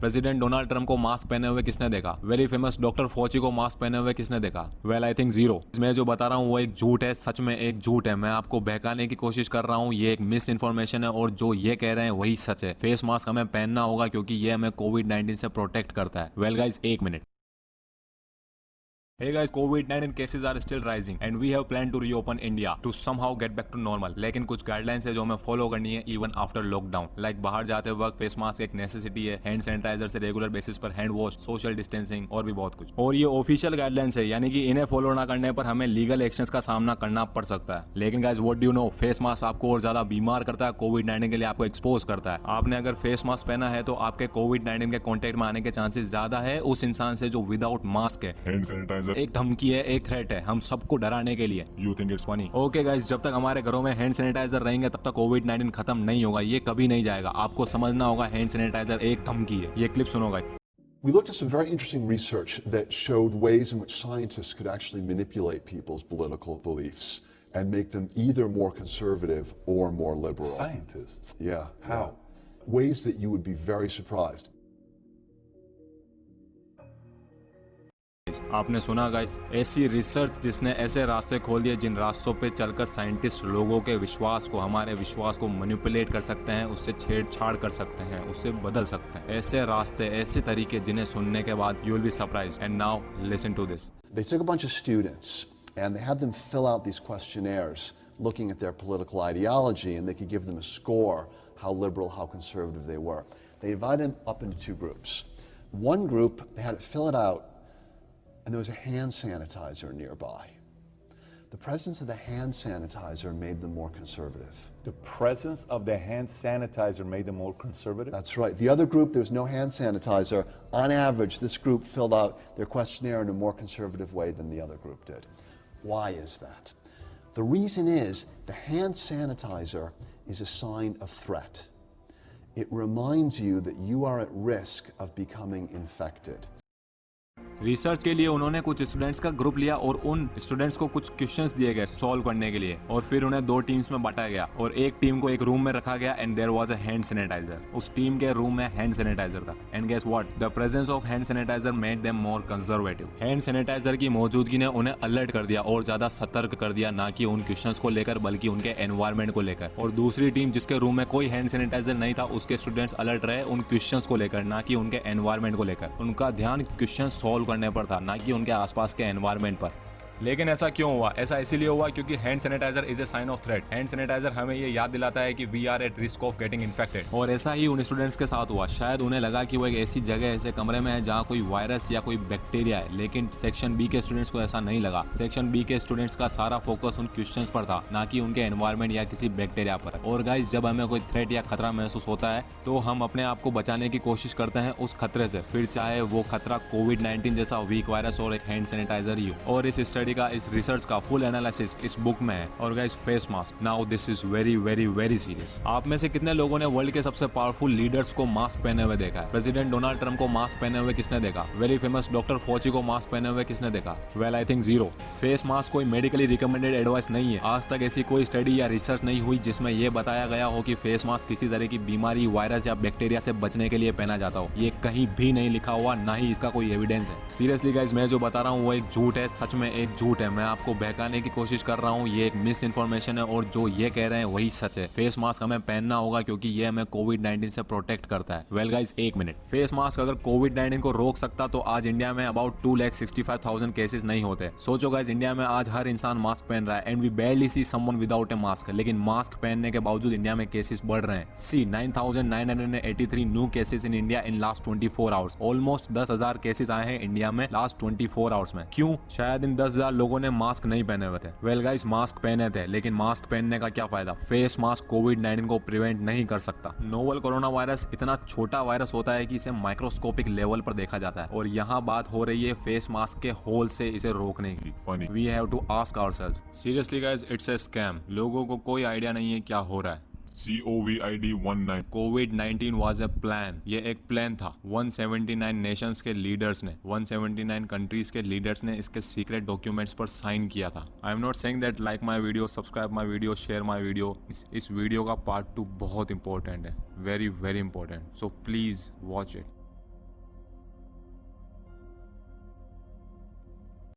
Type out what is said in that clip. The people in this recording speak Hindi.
प्रेसिडेंट डोनाल्ड ट्रम्प को मास्क पहने हुए किसने देखा? वेरी फेमस डॉक्टर फॉची को मास्क पहने हुए किसने देखा? Well I think zero. मैं जो बता रहा हूँ वो एक झूठ है, सच में एक झूठ है। मैं आपको बहकाने की कोशिश कर रहा हूँ, ये एक मिस इन्फॉर्मेशन है और जो ये कह रहे हैं वही सच है। फेस मास्क हमें पहनना होगा क्योंकि ये हमें कोविड-19 से प्रोटेक्ट करता है। वेल गाइस, एक minute. Hey guys, COVID-19 cases are still rising and we have planned to reopen India to somehow get back to normal. लेकिन कुछ गाइडलाइंस है जो हमें फॉलो करनी है इवन आफ्टर लॉकडाउन। लाइक बाहर जाते वक्त फेस मास्क एक नेसेसिटी है, हैंड सैनिटाइजर से रेगुलर बेसिस पर हैंड वॉश, सोशल डिस्टेंसिंग और भी बहुत कुछ। और ये ऑफिशियल गाइडलाइंस है, यानी कि इन्हें फॉलो ना करने पर हमें लीगल एक्शंस का सामना करना पड़ सकता है। लेकिन guys what do you know, face mask आपको और ज्यादा बीमार करता है, कोविड-19 के लिए आपको एक्सपोज करता है। आपने अगर फेस मास्क पहना है तो आपके कोविड-19 के कॉन्टेक्ट में आने के चांसेस ज्यादा है उस इंसान से जो विदाउट मास्क है। हैंड सैनिटाइजर एक धमकी है, एक थ्रेट है, हम सबको डराने के लिए। You think it's funny? Okay guys, जब तक हमारे घरों में हैंड सैनिटाइजर रहेंगे तब तक कोविड-19 खत्म नहीं होगा, ये कभी नहीं जाएगा। आपको समझना होगा हैंड सैनिटाइजर एक धमकी है। ये क्लिप सुनो guys. We looked at some very interesting research that showed ways in which scientists could actually manipulate people's political beliefs and make them either more conservative or more liberal. Scientists? Yeah. How? Yeah. Ways that you would be very surprised. आपने सुना गाइस, ऐसी रिसर्च जिसने ऐसे रास्ते खोल दिए जिन रास्तों पे चलकर साइंटिस्ट लोगों के विश्वास को, हमारे विश्वास को मैनिपुलेट कर सकते हैं, उससे छेड़छाड़ कर सकते हैं, उससे बदल सकते हैं। ऐसे रास्ते, ऐसे तरीके जिन्हें सुनने के बाद you will be surprised. And now listen to this. They took a bunch of students and they had them fill out these questionnaires looking at their political ideology, and they could give them a score, how liberal, how conservative they were. They divided them up into two groups. One group, they had it fill it out, and there was a hand sanitizer nearby. The presence of the hand sanitizer made them more conservative. The presence of the hand sanitizer made them more conservative? That's right. The other group, there was no hand sanitizer. On average, this group filled out their questionnaire in a more conservative way than the other group did. Why is that? The reason is the hand sanitizer is a sign of threat. It reminds you that you are at risk of becoming infected. Research के लिए उन्होंने कुछ स्टूडेंट्स का ग्रुप लिया और उन स्टूडेंट्स को कुछ क्वेश्चंस दिए गए सॉल्व करने के लिए, और फिर उन्हें दो टीम्स में बांटा गया और एक टीम को एक रूम में रखा गया and there was a hand sanitiser. उस टीम के रूम में हैंड सैनिटाइजर था and guess what, the presence of hand sanitiser made them more conservative. Hand sanitiser की मौजूदगी ने उन्हें अलर्ट कर दिया और ज्यादा सतर्क कर दिया, ना कि उन क्वेश्चंस को लेकर बल्कि उनके एनवायरमेंट को लेकर। और दूसरी टीम जिसके रूम में कोई हैंड सैनिटाइजर नहीं था, उसके स्टूडेंट्स अलर्ट रहे उन क्वेश्चंस को लेकर, ना कि उनके एनवायरमेंट को लेकर। उनका ध्यान क्वेश्चन सॉल्व करने पर था, ना कि उनके आसपास के एनवायरनमेंट पर। लेकिन ऐसा क्यों हुआ? ऐसा इसीलिए हुआ क्योंकि hand sanitiser is a sign of threat. Hand sanitiser हमें ये याद दिलाता है कि we are at risk of getting infected. और ऐसा ही उन स्टूडेंट्स के साथ हुआ। शायद उन्हें लगा कि वो एक ऐसी जगह, ऐसे कमरे में है जहाँ कोई वायरस या कोई बैक्टीरिया है, लेकिन सेक्शन बी के स्टूडेंट्स को ऐसा नहीं लगा। सेक्शन बी के स्टूडेंट्स का सारा फोकस उन क्वेश्चंस पर था, ना कि उनके एनवायरमेंट या किसी बैक्टीरिया पर। और गाइस, जब हमें कोई थ्रेट या खतरा महसूस होता है तो हम अपने आप को बचाने की कोशिश करते हैं उस खतरे से, फिर चाहे वो खतरा कोविड-19 जैसा वीक वायरस और एक हैंड सैनिटाइजर ही हो। और इस स्टडी का, इस रिसर्च का फुल एनालिसिस इस बुक में है। और guys, face mask, now this is very very very serious. आप में से कितने लोगों ने वर्ल्ड के सबसे पावरफुल लीडर्स को मास्क पहने हुए देखा है? प्रेसिडेंट डोनाल्ड ट्रम्प को मास्क पहने हुए किसने देखा? वेरी फेमस डॉक्टर फॉची को मास्क पहने हुए किसने देखा? Well I think zero. Face mask कोई मेडिकली रिकमेंडेड एडवाइस नहीं है। आज तक ऐसी कोई स्टडी या रिसर्च नहीं हुई जिसमें यह बताया गया हो कि फेस मास्क किसी तरह की बीमारी, वायरस या बैक्टीरिया से बचने के लिए पहना जाता हो। ये कहीं भी नहीं लिखा हुआ, ना ही इसका कोई एविडेंस है। सीरियसली गाइस, मैं जो बता रहा हूँ वो एक झूठ है, सच में एक झूठ है। मैं आपको बहकाने की कोशिश कर रहा हूँ, ये एक मिस इन्फॉर्मेशन है और जो ये कह रहे हैं वही सच है। फेस मास्क हमें पहनना होगा क्योंकि ये हमें कोविड-19 से प्रोटेक्ट करता है। वेल गाइस, एक मिनट। फेस मास्क अगर कोविड-19 को रोक सकता तो आज इंडिया में अबाउट 2,65,000 केसेस नहीं होते। सोचो गाइस, इंडिया में आज हर इंसान मास्क पहन रहा है and we barely see someone without a mask. लेकिन मास्क पहनने के बावजूद इंडिया में केसेस बढ़ रहे हैं। See 9,983 new cases in India in last 24 hours. Almost 10,000 cases आए हैं इंडिया में लास्ट 24 आवर्स में। क्यों? शायद इन 10,000 लोगों ने मास्क नहीं पहने हुए थे। वेल गाइस, मास्क पहने थे, लेकिन मास्क पहनने का क्या फायदा? फेस मास्क कोविड-19 को प्रिवेंट नहीं कर सकता। नोवल कोरोना वायरस इतना छोटा वायरस होता है कि इसे माइक्रोस्कोपिक लेवल पर देखा जाता है, और यहाँ बात हो रही है फेस मास्क के होल से इसे रोकने की। We have to ask ourselves, seriously guys, it's a scam. लोगों को कोई आइडिया नहीं है क्या हो रहा है। COVID-19 covid was a plan. ये एक प्लान था। 179 नेशंस के लीडर्स ने, 179 कंट्रीज के लीडर्स ने इसके सीक्रेट डॉक्यूमेंट्स पर साइन किया था। I am not saying that like my video, subscribe my video, share my video. इस वीडियो का पार्ट 2 बहुत इंपॉर्टेंट है, very very important, so please watch it.